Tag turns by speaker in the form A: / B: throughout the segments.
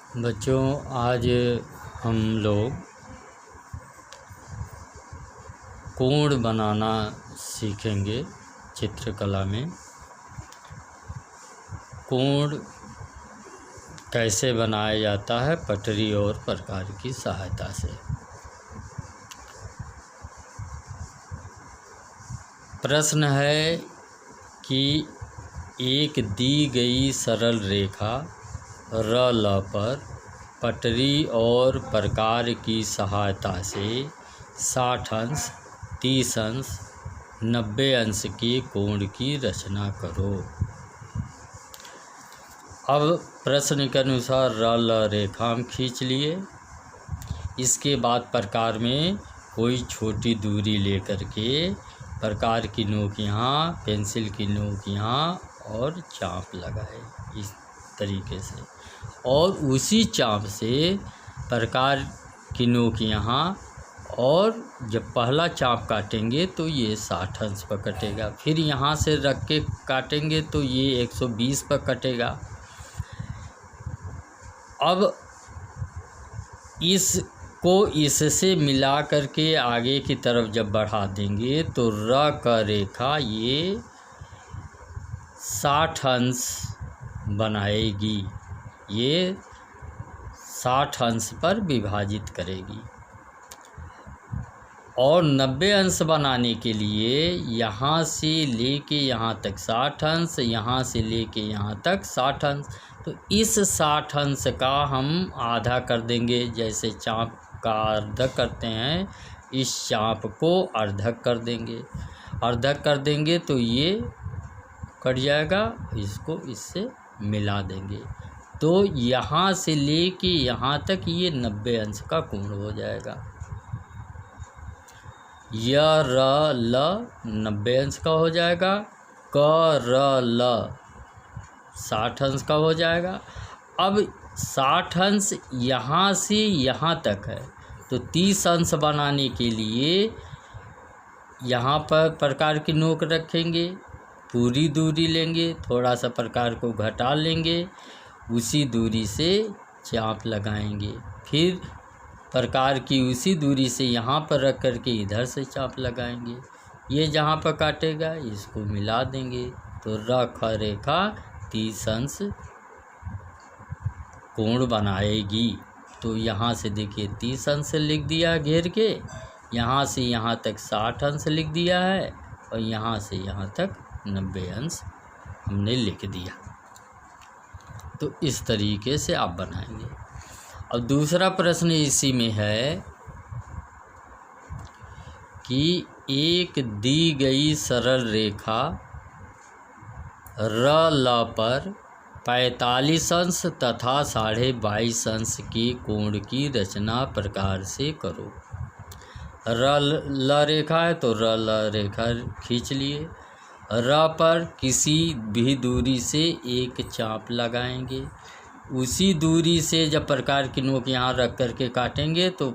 A: बच्चों, आज हम लोग कोण बनाना सीखेंगे। चित्रकला में कोण कैसे बनाया जाता है, पटरी और प्रकार की सहायता से। प्रश्न है कि एक दी गई सरल रेखा र ल पर पटरी और प्रकार की सहायता से 60 अंश, 30 अंश, 90 अंश के कोण की रचना करो। अब प्रश्न के अनुसार र ल रेखा हम खींच लिए। इसके बाद प्रकार में कोई छोटी दूरी लेकर के प्रकार की नोक यहाँ, पेंसिल की नोक यहाँ और चाप लगाए इस तरीके से, और उसी चाप से प्रकार की नोक यहाँ, और जब पहला चाप काटेंगे तो ये 60 अंश पर कटेगा। फिर यहाँ से रख के काटेंगे तो ये 120 पर कटेगा। अब इसको इससे मिला करके आगे की तरफ जब बढ़ा देंगे तो र का रेखा ये 60 अंश बनाएगी, ये 60 अंश पर विभाजित करेगी। और 90 अंश बनाने के लिए यहाँ से लेके यहाँ तक 60 अंश, यहाँ से लेके यहाँ तक 60 अंश। तो इस 60 अंश का हम आधा कर देंगे। जैसे चाप का अर्धक करते हैं, इस चाप को अर्धक कर देंगे। अर्धक कर देंगे तो ये कट जाएगा, इसको इससे मिला देंगे। तो यहाँ से लेके यहाँ तक ये 90 अंश का कोण हो जाएगा। य र ल 90 अंश का हो जाएगा। क र ल 60 अंश का हो जाएगा। अब 60 अंश यहाँ से यहाँ तक है, तो 30 अंश बनाने के लिए यहाँ पर प्रकार की नोक रखेंगे, पूरी दूरी लेंगे, थोड़ा सा प्रकार को घटा लेंगे, उसी दूरी से चाप लगाएंगे। फिर प्रकार की उसी दूरी से यहाँ पर रख कर के इधर से चाप लगाएंगे। ये जहाँ पर काटेगा इसको मिला देंगे तो रख रेखा 30 अंश कोण बनाएगी। तो यहाँ से देखिए 30 अंश लिख दिया घेर के, यहाँ से यहाँ तक 60 अंश लिख दिया है, और यहाँ से यहाँ तक 90 अंश हमने लिख दिया। तो इस तरीके से आप बनाएंगे। अब दूसरा प्रश्न इसी में है कि एक दी गई सरल रेखा र ल पर 45 अंश तथा 22.5 अंश के कोण की रचना प्रकार से करो। र ल रेखा है तो र ल रेखा खींच लिए। र पर किसी भी दूरी से एक चाप लगाएंगे, उसी दूरी से जब प्रकार की नोक यहाँ रख कर के काटेंगे तो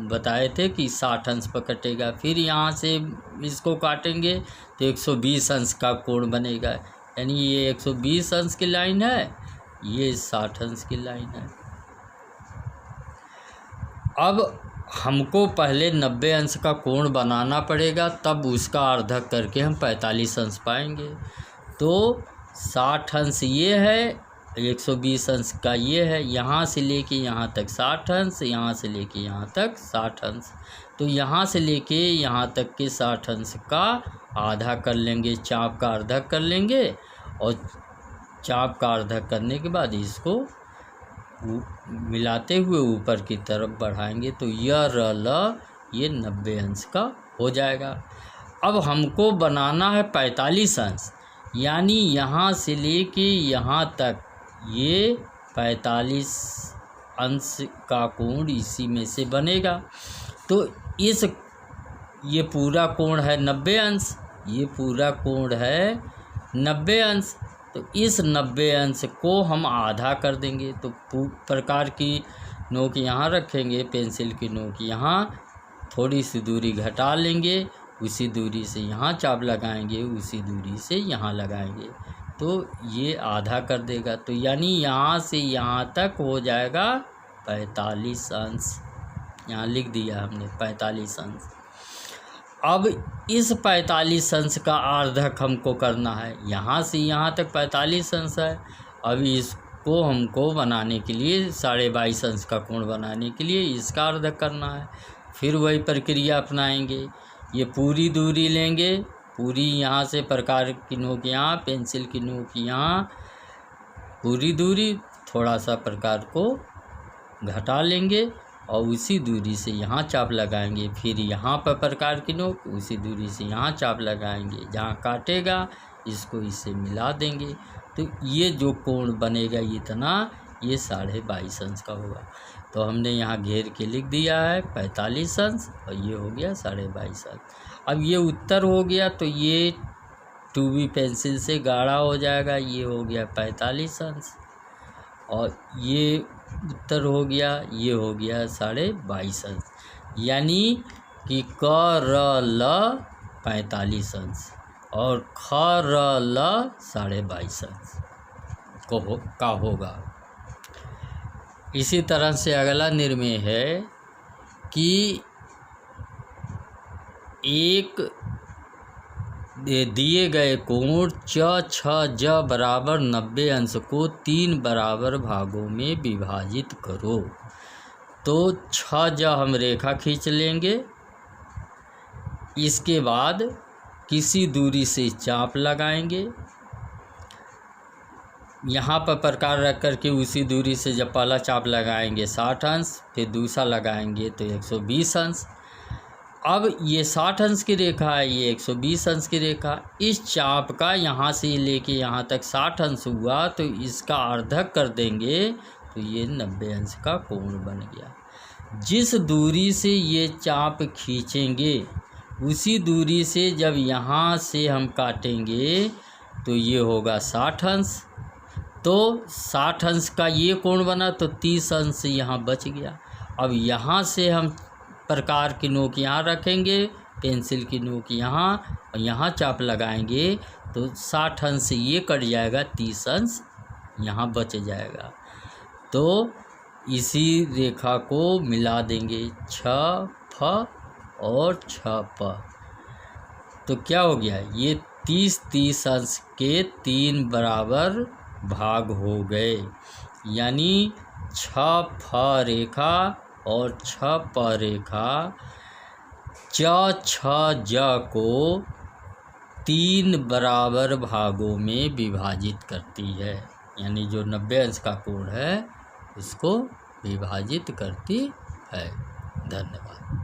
A: बताए थे कि 60 अंश पर कटेगा। फिर यहाँ से इसको काटेंगे तो 120 अंश का कोण बनेगा। यानी ये 120 अंश की लाइन है, ये 60 अंश की लाइन है। अब हमको पहले 90 अंश का कोण बनाना पड़ेगा, तब उसका अर्धक करके हम 45 अंश पाएंगे। तो 60 अंश ये है, 120 अंश का ये है। यहाँ से लेके यहाँ तक 60 अंश, यहाँ से लेके यहाँ तक 60 अंश। तो यहाँ से लेके यहाँ तक के 60 अंश का आधा कर लेंगे, चाप का अर्धक कर लेंगे, और चाप का अर्धक करने के बाद इसको मिलाते हुए ऊपर की तरफ बढ़ाएंगे तो य र ल ये 90 अंश का हो जाएगा। अब हमको बनाना है 45 अंश, यानी यहाँ से लेके यहाँ तक ये 45 अंश का कोण इसी में से बनेगा। तो ये पूरा कोण है 90 अंश, ये पूरा कोण है 90 अंश। तो इस 90 अंश को हम आधा कर देंगे। तो प्रकार की नोक यहाँ रखेंगे, पेंसिल की नोक यहाँ, थोड़ी सी दूरी घटा लेंगे, उसी दूरी से यहाँ चाप लगाएंगे, उसी दूरी से यहाँ लगाएंगे। तो ये आधा कर देगा, तो यानी यहाँ से यहाँ तक हो जाएगा 45 अंश। यहाँ लिख दिया हमने 45 अंश। अब इस 45 अंश का आर्धक हमको करना है। यहाँ से यहाँ तक 45 अंश है। अब इसको हमको बनाने के लिए 22.5 अंश का कोण बनाने के लिए इसका आर्धक करना है। फिर वही प्रक्रिया अपनाएंगे। ये पूरी दूरी लेंगे, पूरी यहाँ से प्रकार की नोक यहाँ, पेंसिल की नोक यहाँ, पूरी दूरी, थोड़ा सा प्रकार को घटा लेंगे और उसी दूरी से यहाँ चाप लगाएंगे। फिर यहाँ पर प्रकार की नोक, उसी दूरी से यहाँ चाप लगाएंगे। जहाँ काटेगा इसको इससे मिला देंगे, तो ये जो कोण बनेगा इतना, ये 22.5 अंश का होगा। तो हमने यहाँ घेर के लिख दिया है 45 अंश और ये हो गया 22.5 अंश। अब ये उत्तर हो गया, तो ये 2B पेंसिल से गाढ़ा हो जाएगा। ये हो गया 45 अंश और ये उत्तर हो गया, ये हो गया 22.5 अंश। यानी कि क र ल 45 अंश और ख र ल 22.5 अंश का होगा। इसी तरह से अगला निर्णय है कि एक दिए गए कोण च छ ज बराबर 90 अंश को 3 बराबर भागों में विभाजित करो। तो छ ज हम रेखा खींच लेंगे। इसके बाद किसी दूरी से चाप लगाएंगे। यहाँ पर प्रकार रख कर के उसी दूरी से जब पहला चाप लगाएंगे 60 अंश, फिर दूसरा लगाएंगे तो 120 अंश। अब ये 60 अंश की रेखा है, ये 120 अंश की रेखा। इस चाप का यहाँ से लेके यहाँ तक 60 अंश हुआ, तो इसका अर्धक कर देंगे तो ये 90 अंश का कोण बन गया। जिस दूरी से ये चाप खींचेंगे उसी दूरी से जब यहाँ से हम काटेंगे तो ये होगा 60 अंश। तो 60 अंश का ये कोण बना, तो 30 अंश यहाँ बच गया। अब यहाँ से हम प्रकार की नोक यहाँ रखेंगे, पेंसिल की नोक यहाँ और यहाँ चाप लगाएंगे तो 60 अंश ये कट जाएगा, 30 अंश यहाँ बच जाएगा। तो इसी रेखा को मिला देंगे 6 फ और 6 प। तो क्या हो गया, ये 30 अंश के 3 बराबर भाग हो गए। यानी 6 फ रेखा और 6 प रेखा च छ ज को 3 बराबर भागों में विभाजित करती है। यानी जो 90 अंश का कोण है उसको विभाजित करती है। धन्यवाद।